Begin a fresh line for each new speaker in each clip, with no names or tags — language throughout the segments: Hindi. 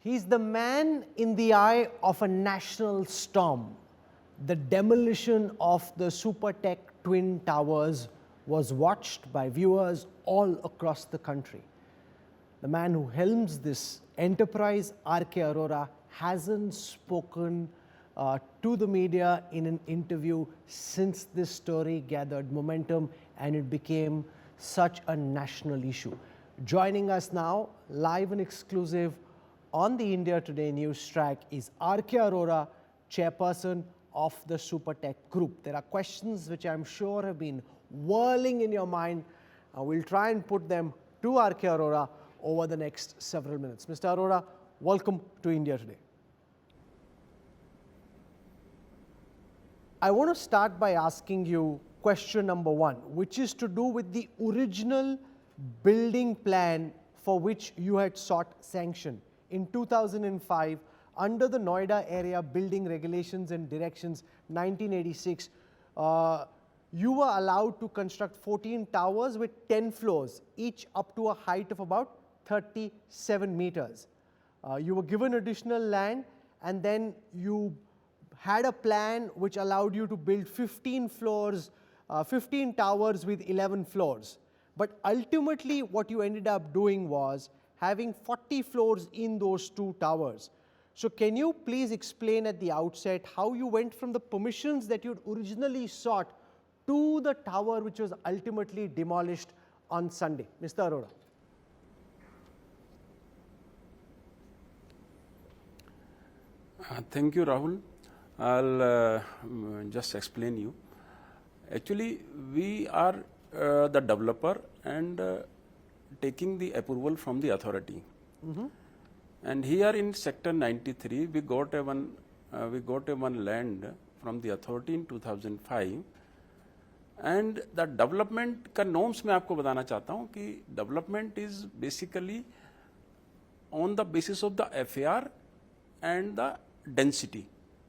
He's the man in the eye of a national storm. The demolition of the Supertech Twin Towers was watched by viewers all across the country. The man who helms this enterprise, R.K. Arora, hasn't spoken to the media in an interview since this story gathered momentum and it became such a national issue. Joining us now, live and exclusive on the India Today news track, is R.K. Arora, chairperson of the Supertech Group. There are questions which I'm sure have been whirling in your mind. We'll try and put them to R.K. Arora over the next several minutes. Mr. Arora, welcome to India Today. I want to start by asking you question number one, which is to do with the original building plan for which you had sought sanction in 2005 under the Noida Area Building Regulations and Directions 1986. You were allowed to construct 14 towers with 10 floors, each up to a height of about 37 meters. You were given additional land, and then you had a plan which allowed you to build 15 towers with 11 floors. But ultimately what you ended up doing was having 40 floors in those two towers. So can you please explain at the outset how you went from the permissions that you'd originally sought to the tower which was ultimately demolished on Sunday? Mr. Arora.
Thank you, Rahul. I'll just explain you. Actually, we are the developer and taking the approval from the authority. And here in Sector 93, we got a one land from the authority in 2005. And the development का norms मैं आपको बताना चाहता हूँ कि development is basically on the basis of the FAR and the density,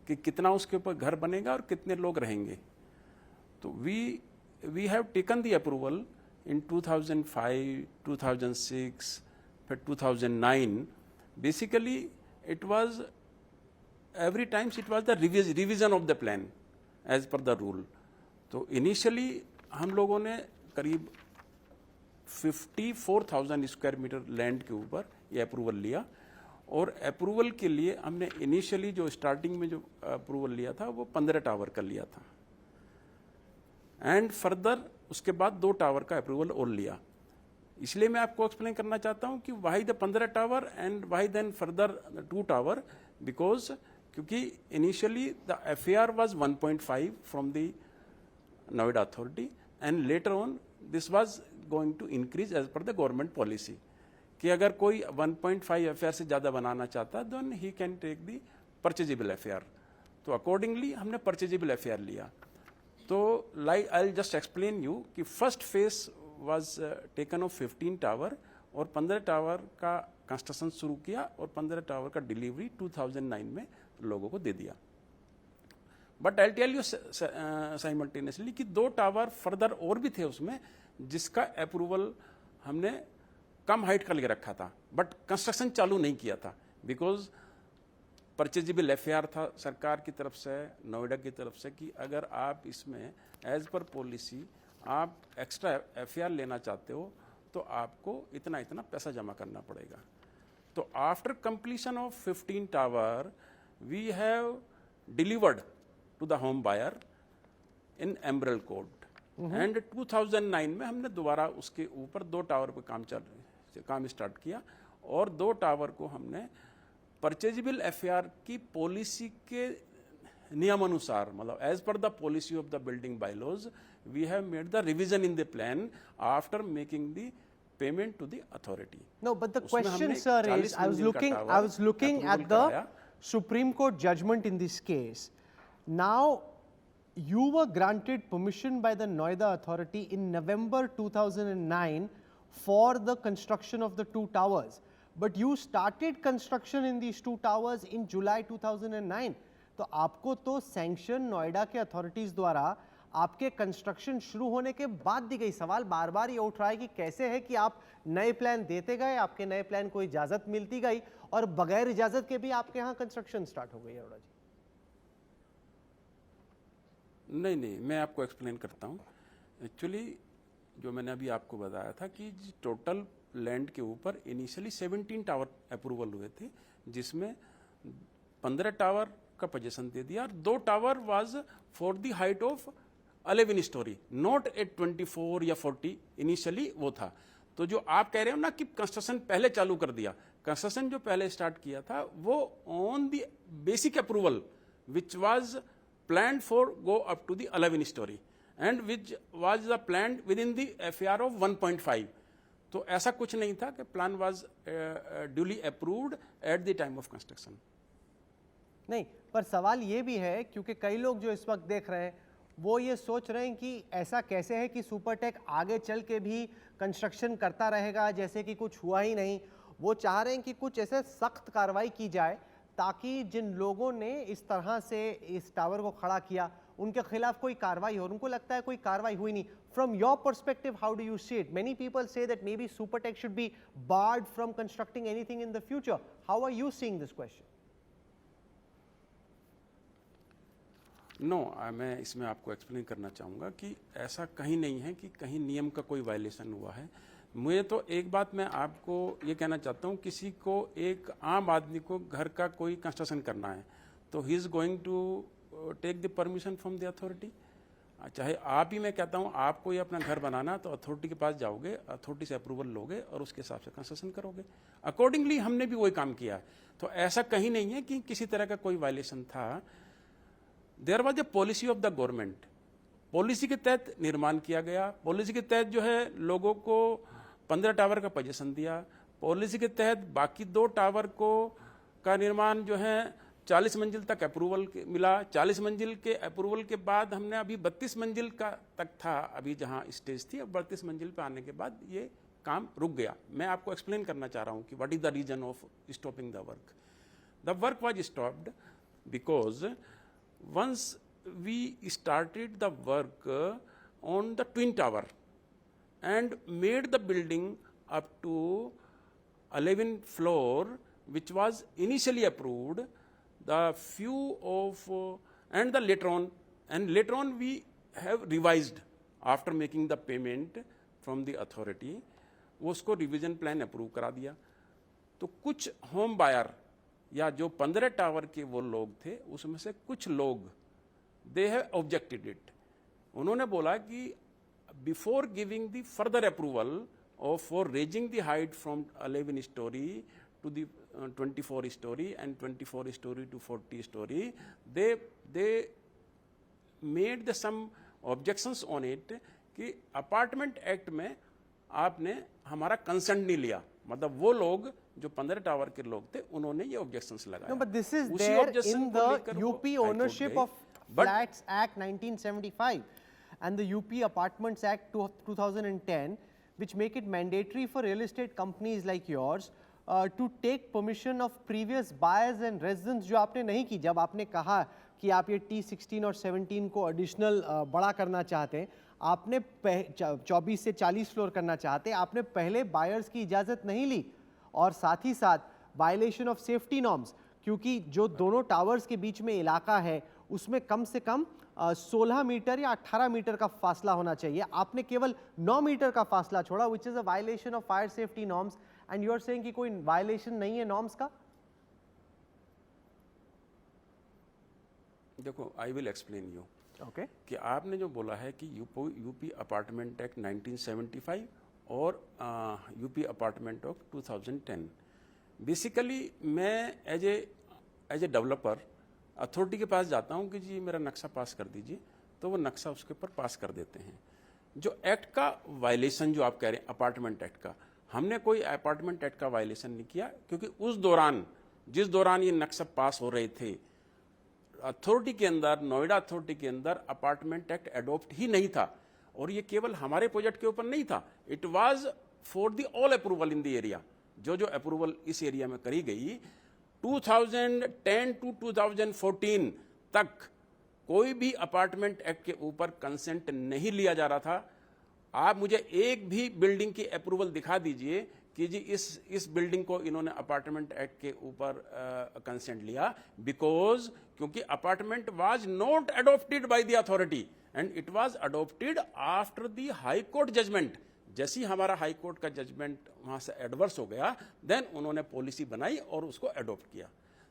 कि कितना उसके ऊपर घर बनेगा और कितने लोग रहेंगे. तो we have taken the approval in 2005, 2006, फिर 2009. Basically, it was every time it was the revision of the plan as per the rule. तो initially हम लोगों ने करीब 54,000 स्क्वायर मीटर लैंड के ऊपर ये अप्रूवल लिया, और अप्रूवल के लिए हमने इनिशियली जो स्टार्टिंग में जो अप्रूवल लिया था वो 15 टावर का लिया था, एंड फर्दर उसके बाद 2 टावर का अप्रूवल और लिया. इसलिए मैं आपको एक्सप्लेन करना चाहता हूं कि why the 15 tower and why then further 2 tower, because क्योंकि initially the FAR was 1.5 from the Noida authority and later on this was going to increase as per the government policy, कि अगर कोई 1.5 FAR से ज़्यादा बनाना चाहता है then he can take the purchasable FAR. तो अकॉर्डिंगली हमने परचेजेबल FAR लिया. तो like I will just explain you कि first phase was taken of 15 tower और 15 टावर का कंस्ट्रक्शन शुरू किया और 15 टावर का डिलीवरी 2009 में लोगों को दे दिया. But I tell you simultaneously कि 2 टावर फर्दर और भी थे उसमें जिसका अप्रूवल हमने कम हाइट का ले रखा था, बट कंस्ट्रक्शन चालू नहीं किया था, बिकॉज परचेजेबल FAR था सरकार की तरफ से, नोएडा की तरफ से, कि अगर आप इसमें एज पर पॉलिसी आप एक्स्ट्रा FAR लेना चाहते हो तो आपको इतना इतना पैसा जमा करना पड़ेगा. तो after completion of 15 tower we have delivered to the home buyer in Emerald Court, and 2009 में हमने दोबारा उसके ऊपर 2 टावर पे काम स्टार्ट किया, और 2 टावर को हमने परचेजेबल FAR की पॉलिसी के नियमानुसार, मतलब as per the policy of the building bylaws, we have made the revision in the plan after making the payment to the authority.
No, but the question, sir, is I was looking at the Supreme Court judgment in this case. Now, you were granted permission by the Noida Authority in November 2009 for the construction of the 2 towers. But you started construction in these 2 towers in July 2009. तो आपको तो सैंक्शन नोएडा के अथॉरिटीज द्वारा आपके कंस्ट्रक्शन शुरू होने के बाद दी गई. सवाल बार बार ये उठ रहा है कि कैसे है कि आप नए प्लान देते गए, आपके नए प्लान को इजाजत मिलती गई और बगैर इजाजत के भी आपके यहाँ कंस्ट्रक्शन स्टार्ट हो गई है अरोड़ा जी?
नहीं, मैं आपको एक्सप्लेन करता हूँ। एक्चुअली जो मैंने अभी आपको बताया था कि टोटल लैंड के ऊपर इनिशियली 17 टावर अप्रूवल हुए थे, जिसमें 15 टावर का पोजीशन दे दिया और 2 tower was for the height of 11 story, not at 24 या 40 इनिशियली वो था। तो जो आप कह रहे हो ना कि कंस्ट्रक्शन पहले चालू कर दिया, कंस्ट्रक्शन जो पहले स्टार्ट किया था वो on the basic approval which was planned for go up to the 11 story and which was the planned within the FAR of 1.5. तो ऐसा कुछ नहीं था कि plan was duly approved at the time of construction.
नहीं, पर सवाल ये भी है क्योंकि कई लोग जो इस वक्त देख रहे हैं वो ये सोच रहे हैं कि ऐसा कैसे है कि सुपरटेक आगे चल के भी कंस्ट्रक्शन करता रहेगा जैसे कि कुछ हुआ ही नहीं। वो चाह रहे हैं कि कुछ ऐसे सख्त कार्रवाई की जाए ताकि जिन लोगों ने इस तरह से इस टावर को खड़ा किया उनके खिलाफ कोई कार्रवाई हो। उनको लगता है कोई कार्रवाई हुई नहीं। From your perspective, how do you see it? Many people say that maybe Supertech should be barred from constructing anything in the future. How are you seeing this question?
No, मैं इसमें आपको एक्सप्लेन करना चाहूँगा कि ऐसा कहीं नहीं है कि कहीं नियम का कोई वायलेशन हुआ है। मुझे तो एक बात मैं आपको ये कहना चाहता हूँ, किसी को एक आम आदमी को घर का कोई कंस्ट्रक्शन करना है तो he is going to take the permission from the authority. चाहे आप ही, मैं कहता हूँ आपको ये अपना घर बनाना तो अथॉरिटी के पास जाओगे, अथॉरिटी से अप्रूवल लोगे और उसके हिसाब से कंस्ट्रक्शन करोगे। अकॉर्डिंगली हमने भी वही काम किया है। तो ऐसा कहीं नहीं है कि किसी तरह का कोई वायलेशन था। There was a policy of the government, policy के तहत निर्माण किया गया। पॉलिसी के तहत जो है लोगों को 15 टावर का पोजीशन दिया। पॉलिसी के तहत बाकी 2 टावर को का निर्माण जो है 40 मंजिल तक अप्रूवल मिला। 40 मंजिल के अप्रूवल के बाद हमने अभी 32 मंजिल का तक था, अभी जहां स्टेज थी। अब 32 मंजिल पे आने के बाद ये काम रुक गया। मैं आपको एक्सप्लेन करना चाह रहा हूं कि what is the reason of stopping the work. The work was stopped because once we started the work on the twin tower and made the building up to 11 floor, which was initially approved, the few of and the later on we have revised after making the payment from the authority, उसको रिविजन प्लान अप्रूव करा दिया। तो कुछ होम बायर या जो 15 टावर के वो लोग थे उसमें से कुछ लोग दे हैव ऑब्जेक्टेड इट। उन्होंने बोला कि before giving the further approval of for raising the height from 11 storey to the 24 storey and 24 storey to 40 storey, they made the some objections on it कि अपार्टमेंट एक्ट में आपने हमारा कंसेंट नहीं लिया। मतलब वो लोग जो 15 टावर के लोग थे उन्होंने ये ऑब्जेक्शंस लगाए।
No, but this is there in the UP ownership of Flats Act 1975 and the UP Apartments Act 2010, which make it mandatory for real estate companies like yours to take permission of previous buyers and residents, जो आपने नहीं की। जब आपने कहा कि आप ये T16 और 17 को एडिशनल बड़ा करना चाहते हैं, आपने 24 से 40 फ्लोर करना चाहते हैं, आपने पहले बायर्स की इजाज़त नहीं ली और साथ ही साथ वायलेशन ऑफ सेफ्टी नॉर्म्स, क्योंकि जो दोनों टावर्स के बीच में इलाका है उसमें कम से कम 16 मीटर या 18 मीटर का फासला होना चाहिए। आपने केवल 9 मीटर का फासला छोड़ा, which is a violation of fire safety norms, and you are saying कि कोई वायलेशन नहीं है नॉर्म्स का।
देखो, I will explain you.
Okay,
कि आपने जो बोला है कि यूपी अपार्टमेंट एक्ट 1975 और यूपी अपार्टमेंट एक्ट 2010, बेसिकली मैं एज ए डेवलपर अथॉरिटी के पास जाता हूं कि जी मेरा नक्शा पास कर दीजिए, तो वो नक्शा उसके ऊपर पास कर देते हैं। जो एक्ट का वायलेशन जो आप कह रहे हैं अपार्टमेंट एक्ट का, हमने कोई अपार्टमेंट एक्ट का वायलेशन नहीं किया, क्योंकि उस दौरान जिस दौरान ये नक्शा पास हो रहे थे अथॉरिटी के अंदर, नोएडा अथॉरिटी के अंदर अपार्टमेंट एक्ट एडॉप्ट ही नहीं था। और ये केवल हमारे प्रोजेक्ट के ऊपर नहीं था, it was for the all approval in the area. जो अप्रूवल इस एरिया में करी गई 2010 टू 2014 तक कोई भी अपार्टमेंट एक्ट के ऊपर कंसेंट नहीं लिया जा रहा था। आप मुझे एक भी बिल्डिंग की अप्रूवल दिखा दीजिए कि जी इस बिल्डिंग को इन्होंने अपार्टमेंट एक्ट के ऊपर कंसेंट लिया, बिकॉज क्योंकि apartment was not adopted by the authority and it was adopted after the high court judgement. जैसे ही हमारा हाई कोर्ट का जजमेंट वहां से एडवर्स हो गया, देन उन्होंने पॉलिसी बनाई और उसको अडॉप्ट किया।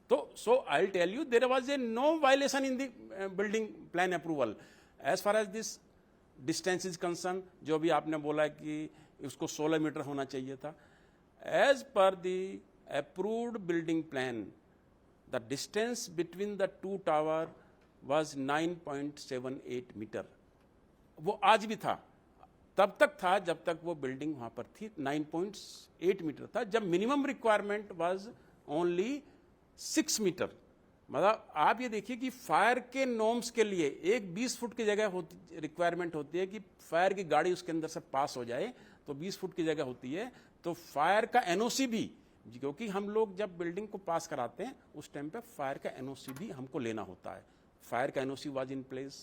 तो so I tell you there was a no violation in the building plan approval as far as this distance is concern. जो भी आपने बोला कि उसको 16 मीटर होना चाहिए था, as per the approved building plan the distance between the two tower was 9.78 metre. वो आज भी था, तब तक था जब तक वो बिल्डिंग वहां पर थी, 9.8 मीटर था, जब minimum requirement was only 6 metre. मतलब आप ये देखिए कि फायर के नॉर्म्स के लिए एक 20 फुट की जगह रिक्वायरमेंट होती है कि फायर की गाड़ी उसके अंदर से पास हो जाए, तो 20 फुट की जगह होती है। तो फायर का एनओसी भी, क्योंकि हम लोग जब बिल्डिंग को पास कराते हैं उस टाइम पे फायर का एनओसी भी हमको लेना होता है। फायर का NOC was in place,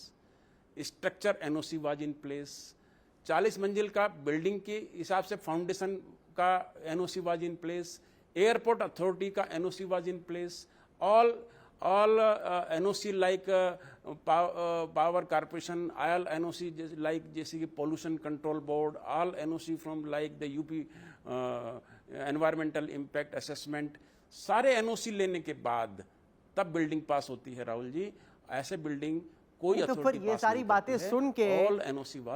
structure NOC was in place, 40 मंजिल का बिल्डिंग के हिसाब से फाउंडेशन का NOC was in place, airport authority का NOC was in place, all NOC like power corporation, all NOC like जैसे कि pollution control board, all NOC from like the UP environmental impact assessment, सारे एनओसी लेने के बाद तब बिल्डिंग पास होती है। राहुल जी, ऐसे बिल्डिंग कोई
तो फिर ये सारी बातें सुन के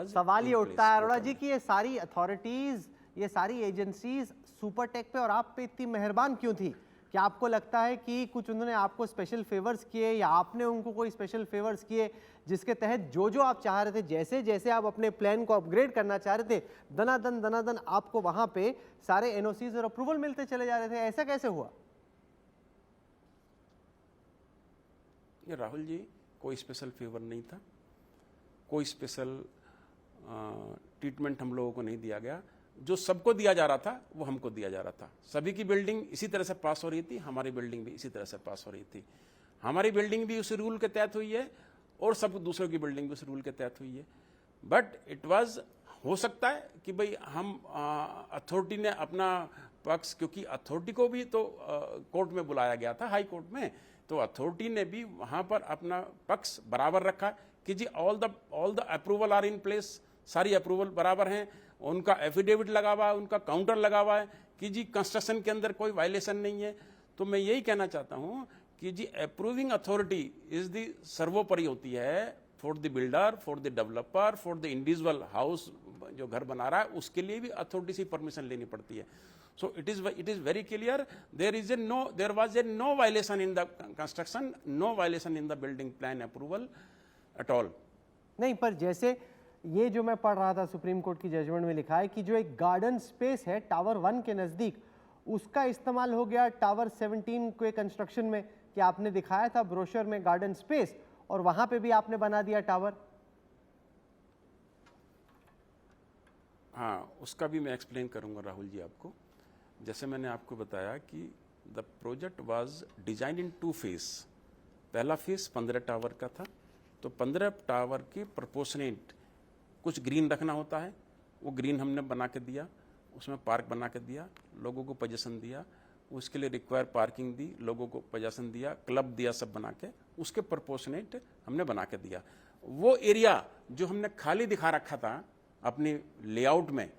सवाल ये उठता है अरोड़ा जी कि ये सारी अथॉरिटीज, ये सारी एजेंसीज सुपरटेक पे और आप पे इतनी मेहरबान क्यों थी? क्या आपको लगता है कि कुछ उन्होंने आपको स्पेशल फेवर्स किए या आपने उनको कोई स्पेशल फेवर्स किए जिसके तहत जो जो आप चाह रहे थे, जैसे जैसे आप अपने प्लान को अपग्रेड करना चाह रहे थे, दनादन आपको वहां पे सारे एनओसीज और अप्रूवल मिलते चले जा रहे थे? ऐसा कैसे हुआ?
ये राहुल जी, कोई स्पेशल फेवर नहीं था, कोई स्पेशल ट्रीटमेंट हम लोगों को नहीं दिया गया। जो सबको दिया जा रहा था वो हमको दिया जा रहा था। सभी की बिल्डिंग इसी तरह से पास हो रही थी, हमारी बिल्डिंग भी इसी तरह से पास हो रही थी। हमारी बिल्डिंग भी उस रूल के तहत हुई है और सब दूसरों की बिल्डिंग भी उस रूल के तहत हुई है। बट इट वाज, हो सकता है कि भाई हम अथॉरिटी ने अपना पक्ष, क्योंकि अथॉरिटी को भी तो कोर्ट में बुलाया गया था, हाई कोर्ट में, तो अथॉरिटी ने भी वहां पर अपना पक्ष बराबर रखा कि जी all the approval are in place, सारी अप्रूवल बराबर हैं, उनका एफिडेविट लगा हुआ है, उनका काउंटर लगा हुआ है कि जी कंस्ट्रक्शन के अंदर कोई वायलेशन नहीं है। तो मैं यही कहना चाहता हूं कि जी अप्रूविंग अथॉरिटी इज द सर्वोपरि होती है for the builder, for the developer, for the individual house जो घर बना रहा है, उसके लिए भी अथॉरिटी से परमिशन लेनी पड़ती है। So it is very clear there was no violation in the construction, no violation in the building plan approval at all.
नहीं, पर जैसे ये जो मैं पढ़ रहा था सुप्रीम कोर्ट की जजमेंट में लिखा है कि जो एक गार्डन स्पेस है टावर 1 के नजदीक, उसका इस्तेमाल हो गया टावर 17 के कंस्ट्रक्शन में, कि आपने दिखाया था ब्रोशर में गार्डन स्पेस और वहां पे भी आपने बना दिया टावर।
हाँ, उसका भी मैं एक्सप्लेन करूंगा राहुल जी आपको। जैसे मैंने आपको बताया कि the project was design in 2 phase. पहला फेज 15 टावर का था, तो 15 टावर के प्रोपोर्शनेट कुछ ग्रीन रखना होता है, वो ग्रीन हमने बना के दिया, उसमें पार्क बना के दिया, लोगों को पोजीशन दिया, उसके लिए रिक्वायर पार्किंग दी, लोगों को पोजीशन दिया, क्लब दिया, सब बना के उसके प्रोपोर्शनेट हमने बना के दिया। वो एरिया जो हमने खाली दिखा रखा था अपनी लेआउट में,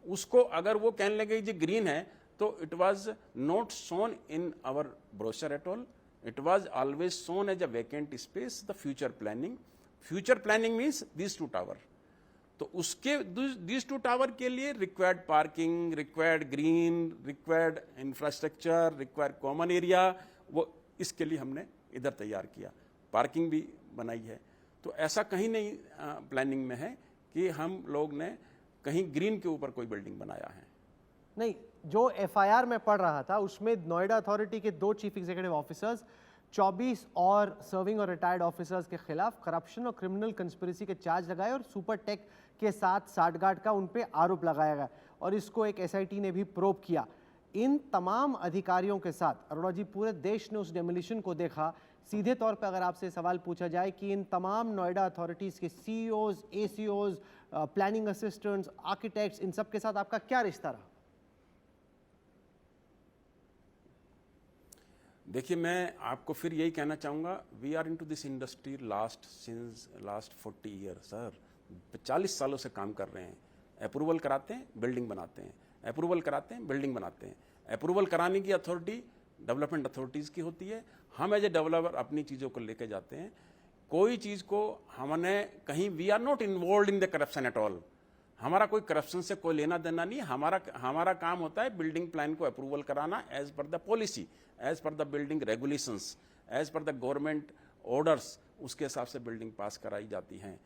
उसको अगर वो कहने लगे जी ग्रीन है, तो it was not shown in our brochure at all, it was always shown as a vacant space the future planning. Future planning means this 2 tower. तो उसके दिस 2 टावर के लिए required parking, required green, required infrastructure, required common area, वो इसके लिए हमने इधर तैयार किया, पार्किंग भी बनाई है। तो ऐसा कहीं नहीं प्लानिंग में है कि हम लोग ने कहीं ग्रीन के ऊपर कोई बिल्डिंग बनाया है।
नहीं, जो एफआईआर में पढ़ रहा था उसमें नोएडा अथॉरिटी के 2 चीफ एग्जीक्यूटिव ऑफिसर्स, 24 और सर्विंग और रिटायर्ड ऑफिसर्स के खिलाफ करप्शन और क्रिमिनल कंस्पिरेसी के चार्ज लगाए और सुपरटेक के साथ साठगांठ का उन पे आरोप लगाया गया और इसको एक एसआईटी ने भी प्रोब किया। इन तमाम अधिकारियों के साथ अरोड़ा जी, पूरे देश ने उस डेमोलिशन को देखा। सीधे तौर पे अगर आपसे सवाल पूछा जाए कि इन तमाम नोएडा अथॉरिटीज़ के सीईओज, एसीओज, प्लानिंग असिस्टेंट्स, आर्किटेक्ट्स, इन सब के साथ आपका क्या रिश्ता रहा?
देखिए, मैं आपको फिर यही कहना चाहूँगा, we are into this industry since last 40 year sir. 40 सालों से काम कर रहे हैं। अप्रूवल कराते हैं, बिल्डिंग बनाते हैं, अप्रूवल कराते हैं, बिल्डिंग बनाते हैं। अप्रूवल कराने की अथॉरिटी डेवलपमेंट अथॉरिटीज़ की होती है। हम एज ए डेवलपर अपनी चीज़ों को लेके जाते हैं। कोई चीज़ को हमने कहीं, we are not involve in the corruption at all. हमारा कोई करप्शन से कोई लेना देना नहीं। हमारा काम होता है बिल्डिंग प्लान को अप्रूवल कराना as per the policy, as per the building regulations, as per the government orders. उसके हिसाब से बिल्डिंग पास कराई जाती हैं।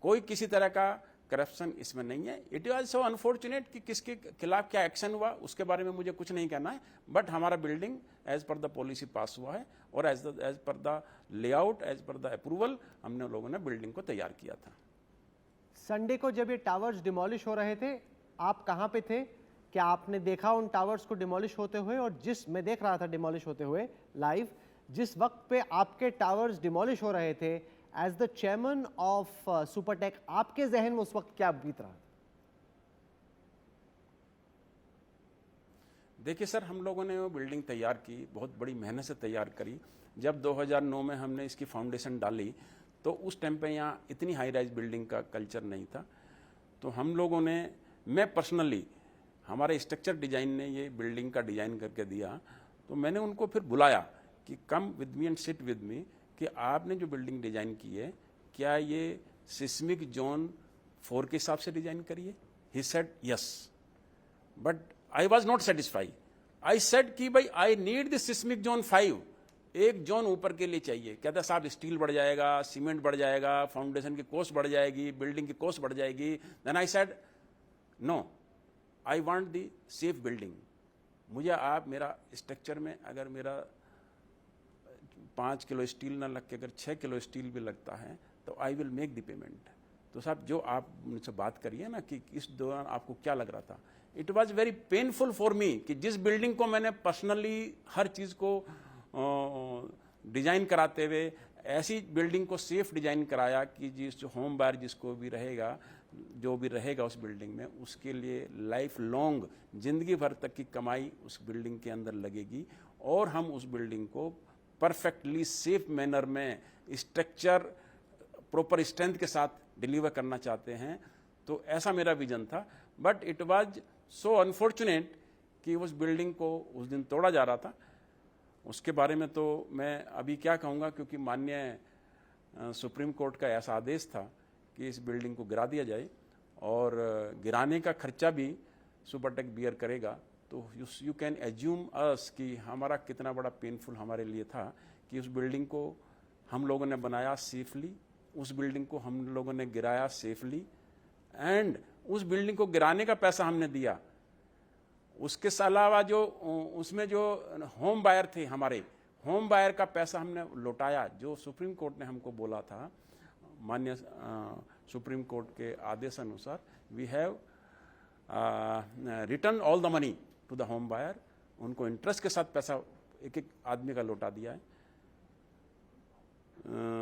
कोई किसी तरह का करप्शन इसमें नहीं है। इट वॉज सो अनफॉर्चुनेट कि किसके खिलाफ क्या एक्शन हुआ उसके बारे में मुझे कुछ नहीं कहना है, बट हमारा building as per the policy pass हुआ है और as per the layout, as per the approval हमने लोगों ने बिल्डिंग को तैयार किया था।
संडे को जब ये टावर्स डिमोलिश हो रहे थे, आप कहाँ पे थे? क्या आपने देखा उन टावर्स को डिमोलिश होते हुए? और मैं देख रहा था डिमोलिश होते हुए लाइव, जिस वक्त पे आपके टावर्स डिमोलिश हो रहे थे, as the chairman of Supertech, आपके जहन में उस वक्त क्या बीत रहा था?
देखिए सर, हम लोगों ने वो बिल्डिंग तैयार की, बहुत बड़ी मेहनत से तैयार करी। जब 2009 में हमने इसकी फाउंडेशन डाली तो उस टाइम पे यहाँ इतनी हाई राइज बिल्डिंग का कल्चर नहीं था। तो हम लोगों ने, मैं पर्सनली, हमारे स्ट्रक्चर डिजाइन ने ये बिल्डिंग का डिजाइन करके दिया। तो मैंने उनको फिर बुलाया कि come with me and sit with me, कि आपने जो बिल्डिंग डिजाइन की है क्या ये सिस्मिक जोन 4 के हिसाब से डिजाइन करी है? He said yes, but I was not satisfy. I said कि भाई I need this seismic zone 5, एक जोन ऊपर के लिए चाहिए। कहता साहब स्टील बढ़ जाएगा, सीमेंट बढ़ जाएगा, फाउंडेशन की कॉस्ट बढ़ जाएगी, बिल्डिंग की कॉस्ट बढ़ जाएगी। Then I said no, I want the safe building. मुझे आप मेरा स्ट्रक्चर में अगर मेरा 5 किलो स्टील ना लग के अगर 6 किलो स्टील भी लगता है तो I will make the payment. तो साहब जो आप मुझसे बात करिए ना कि इस दौरान आपको क्या लग रहा था, it was very painful for me कि जिस बिल्डिंग को मैंने पर्सनली हर चीज़ को डिजाइन कराते हुए ऐसी बिल्डिंग को सेफ डिजाइन कराया कि जिस होम बायर जिसको भी रहेगा, जो भी रहेगा उस बिल्डिंग में, उसके लिए लाइफ लॉन्ग, जिंदगी भर तक की कमाई उस बिल्डिंग के अंदर लगेगी। और हम उस बिल्डिंग को परफेक्टली सेफ मैनर में स्ट्रक्चर प्रॉपर स्ट्रेंथ के साथ डिलीवर करना चाहते हैं। तो ऐसा मेरा विजन था। But it was so unfortunate कि उस बिल्डिंग को उस दिन तोड़ा जा रहा था। उसके बारे में तो मैं अभी क्या कहूँगा, क्योंकि माननीय सुप्रीम कोर्ट का ऐसा आदेश था कि इस बिल्डिंग को गिरा दिया जाए और गिराने का खर्चा भी सुपरटेक बियर करेगा। तो यू कैन एज्यूम अस कि हमारा कितना बड़ा पेनफुल हमारे लिए था कि उस बिल्डिंग को हम लोगों ने बनाया सेफली, उस बिल्डिंग को हम लोगों ने गिराया सेफली, एंड उस बिल्डिंग को गिराने का पैसा हमने दिया। उसके अलावा जो उसमें जो होम बायर थे, हमारे होम बायर का पैसा हमने लौटाया। जो सुप्रीम कोर्ट ने हमको बोला था, माननीय सुप्रीम कोर्ट के आदेश अनुसार, we have return all the money to the home buyer. उनको इंटरेस्ट के साथ पैसा एक एक आदमी का लौटा दिया है।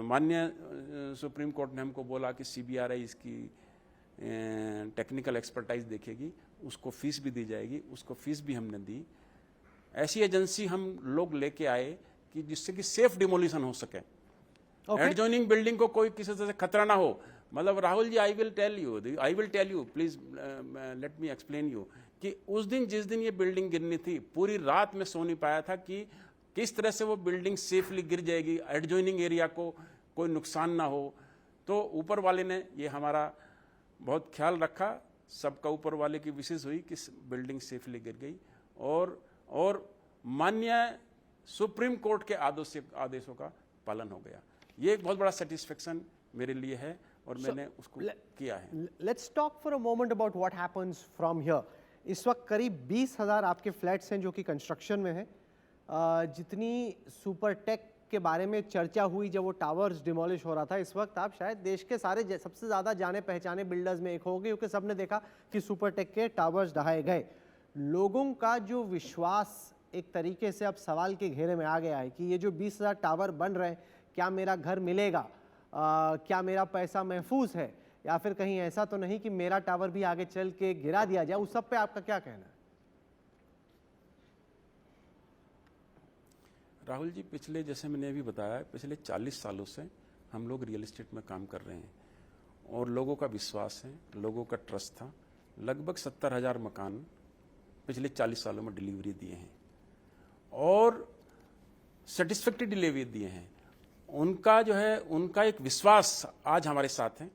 माननीय सुप्रीम कोर्ट ने हमको बोला कि CBRI इसकी टेक्निकल एक्सपर्टाइज देखेगी, उसको फीस भी दी जाएगी। उसको फीस भी हमने दी। ऐसी एजेंसी हम लोग लेके आए कि जिससे कि सेफ डिमोलिशन हो सके, एडजॉइनिंग बिल्डिंग को कोई किसी तरह से खतरा ना हो। मतलब Rahul ji, I will tell you please let me explain you कि उस दिन जिस दिन ये बिल्डिंग गिरनी थी, पूरी रात में सो नहीं पाया था कि किस तरह से वो बिल्डिंग सेफली गिर जाएगी, एडजॉइनिंग एरिया को कोई नुकसान ना हो। तो ऊपर वाले ने ये हमारा बहुत ख्याल रखा, सबका ऊपर वाले की विशेष हुई कि बिल्डिंग सेफली गिर गई और माननीय सुप्रीम कोर्ट के आदेशों का पालन हो गया। ये एक बहुत बड़ा सेटिस्फेक्शन मेरे लिए है और मैंने उसको किया है।
Let's talk for a moment about what happens from here. इस वक्त करीब 20,000 आपके फ्लैट्स हैं जो कि कंस्ट्रक्शन में हैं। जितनी सुपरटेक के बारे में चर्चा हुई जब वो टावर्स डिमोलिश हो रहा था, इस वक्त आप शायद देश के सारे सबसे ज़्यादा जाने पहचाने बिल्डर्स में एक होंगे, क्योंकि सबने देखा कि सुपरटेक के टावर्स ढहाए गए। लोगों का जो विश्वास एक तरीके से अब सवाल के घेरे में आ गया है कि ये जो 20,000 टावर बन रहे हैं, क्या मेरा घर मिलेगा, क्या मेरा पैसा महफूज है, या फिर कहीं ऐसा तो नहीं कि मेरा टावर भी आगे चल के गिरा दिया जाए। उस सब पे आपका क्या कहना है?
राहुल जी, पिछले जैसे मैंने अभी बताया, पिछले 40 सालों से हम लोग रियल एस्टेट में काम कर रहे हैं और लोगों का विश्वास है, लोगों का ट्रस्ट था। लगभग 70,000 मकान पिछले 40 सालों में डिलीवरी दिए हैं और सेटिस्फैक्टरी डिलीवरी दिए हैं। उनका जो है, उनका एक विश्वास आज हमारे साथ है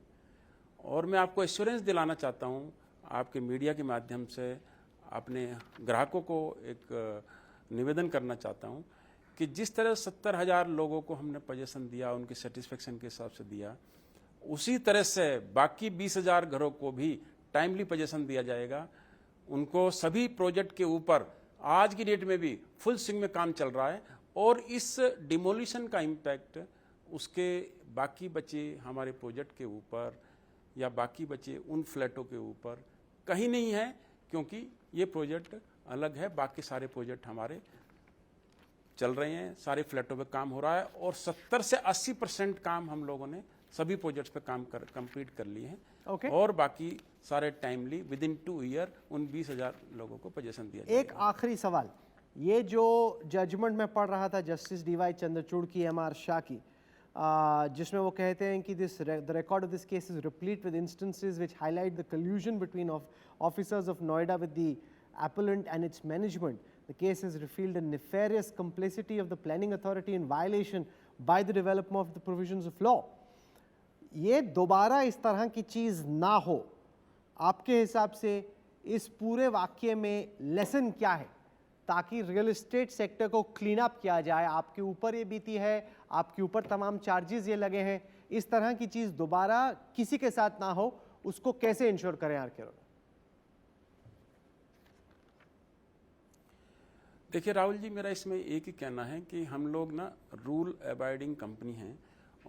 और मैं आपको एश्योरेंस दिलाना चाहता हूं, आपके मीडिया के माध्यम से अपने ग्राहकों को एक निवेदन करना चाहता हूं कि जिस तरह 70,000 लोगों को हमने पोजीशन दिया, उनके सेटिस्फेक्शन के हिसाब से दिया, उसी तरह से बाकी 20,000 घरों को भी टाइमली पोजीशन दिया जाएगा। उनको सभी प्रोजेक्ट के ऊपर आज की डेट में भी फुल स्विंग में काम चल रहा है और इस डिमोलिशन का इम्पैक्ट उसके बाकी बचे हमारे प्रोजेक्ट के ऊपर या बाकी बचे उन फ्लैटों के ऊपर कहीं नहीं है, क्योंकि ये प्रोजेक्ट अलग है। बाकी सारे प्रोजेक्ट हमारे चल रहे हैं, सारे फ्लैटों पे काम हो रहा है और 70 से 80% काम हम लोगों ने सभी प्रोजेक्ट्स पे काम कंप्लीट कर लिए हैं।
Okay.
और बाकी सारे टाइमली विद इन 2 ईयर उन 20,000 लोगों को पोजीशन दिया जाएगा।
एक आखिरी सवाल, ये जो जजमेंट में पढ़ रहा था जस्टिस डीवाई चंद्रचूड़ की, एमआर शाह की, जिसमें वो कहते हैं कि the record of this case is replete with instances which highlight the collusion between officers of Noida with the appellant and its management. The case has revealed a nefarious complicity of the planning authority in violation by the development of the provisions of law. ये दोबारा इस तरह की चीज़ ना हो, आपके हिसाब से इस पूरे वाक्य में लेसन क्या है ताकि रियल एस्टेट सेक्टर को क्लीन अप किया जाए? आपके ऊपर ये बीती है, आपके ऊपर तमाम चार्जेस ये लगे हैं, इस तरह की चीज़ दोबारा किसी के साथ ना हो, उसको कैसे इंश्योर करें आर के अरोड़ा?
देखिए राहुल जी, मेरा इसमें एक ही कहना है कि हम लोग ना रूल अबाइडिंग कंपनी हैं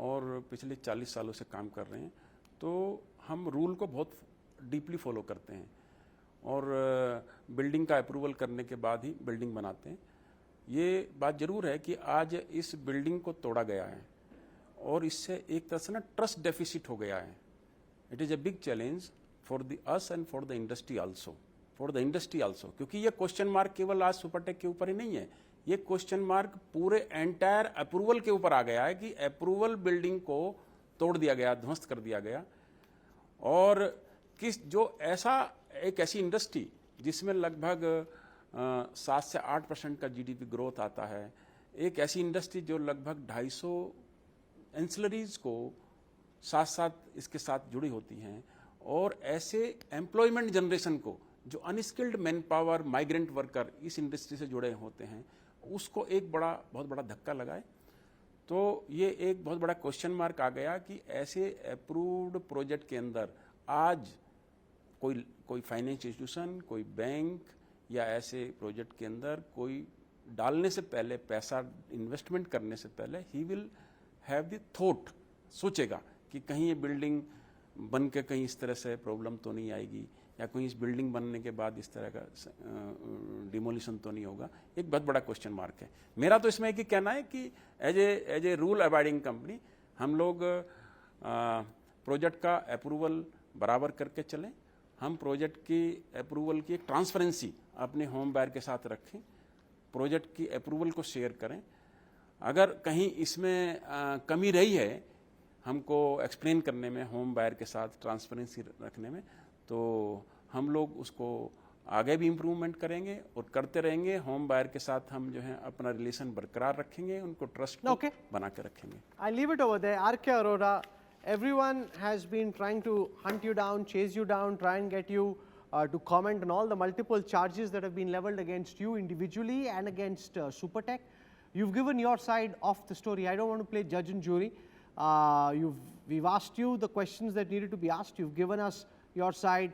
और पिछले 40 सालों से काम कर रहे हैं, तो हम रूल को बहुत डीपली फॉलो करते हैं और बिल्डिंग का अप्रूवल करने के बाद ही बिल्डिंग बनाते हैं। ये बात ज़रूर है कि आज इस बिल्डिंग को तोड़ा गया है और इससे एक तरह से ना ट्रस्ट डेफिसिट हो गया है। It is a big challenge for the us and for the industry also, क्योंकि ये क्वेश्चन मार्क केवल आज सुपरटेक के ऊपर ही नहीं है, ये क्वेश्चन मार्क पूरे एंटायर अप्रूवल के ऊपर आ गया है कि अप्रूवल बिल्डिंग को तोड़ दिया गया, ध्वस्त कर दिया गया। और किस जो एक ऐसी इंडस्ट्री जिसमें लगभग 7 से 8% का जीडीपी ग्रोथ आता है, एक ऐसी इंडस्ट्री जो लगभग 250 एंसिलरीज को साथ साथ इसके साथ जुड़ी होती हैं और ऐसे एम्प्लॉयमेंट जनरेशन को जो unskilled man power, migrant worker इस इंडस्ट्री से जुड़े होते हैं, उसको एक बहुत बड़ा धक्का लगाए। तो ये एक बहुत बड़ा क्वेश्चन मार्क आ गया कि ऐसे अप्रूव्ड प्रोजेक्ट के अंदर आज कोई फाइनेंशियल इंस्टीट्यूशन, कोई बैंक या ऐसे प्रोजेक्ट के अंदर कोई डालने से पहले, पैसा इन्वेस्टमेंट करने से पहले he will have the thought, सोचेगा कि कहीं ये बिल्डिंग बन के कहीं इस तरह से प्रॉब्लम तो नहीं आएगी या कोई इस बिल्डिंग बनने के बाद इस तरह का डिमोलिशन तो नहीं होगा। एक बहुत बड़ा क्वेश्चन मार्क है। मेरा तो इसमें एक ही कहना है कि as a rule abiding company हम लोग प्रोजेक्ट का अप्रूवल बराबर करके चलें। हम प्रोजेक्ट की अप्रूवल की एक ट्रांसपेरेंसी अपने होम बायर के साथ रखें, प्रोजेक्ट की अप्रूवल को शेयर करें। अगर कहीं इसमें कमी रही है हमको एक्सप्लेन करने में, होम बायर के साथ ट्रांसपेरेंसी रखने में, तो हम लोग उसको आगे भी इम्प्रूवमेंट करेंगे और करते रहेंगे। होम बायर के साथ हम जो है अपना रिलेशन बरकरार रखेंगे, उनको ट्रस्ट को बना के रखेंगे।
I leave it over there. R.K. Arora, everyone has been trying to hunt you down, chase you down, try and get you to comment on all the multiple charges that have been leveled against you individually and against Supertech. You've given your side of the story. I don't want to play judge and jury. We've asked you the questions that needed to be asked. You've given us your side.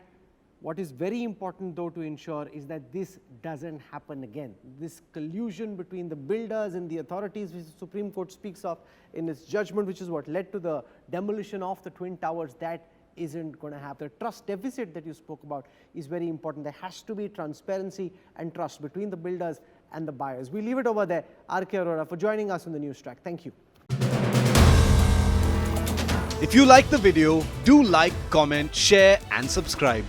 What is very important though to ensure is that this doesn't happen again. This collusion between the builders and the authorities, which the Supreme Court speaks of in its judgment, which is what led to the demolition of the Twin Towers, that isn't going to happen. The trust deficit that you spoke about is very important. There has to be transparency and trust between the builders and the buyers. We leave it over there. R.K. Arora for joining us on the News Track. Thank you.
If you like the video, do like, comment, share and subscribe.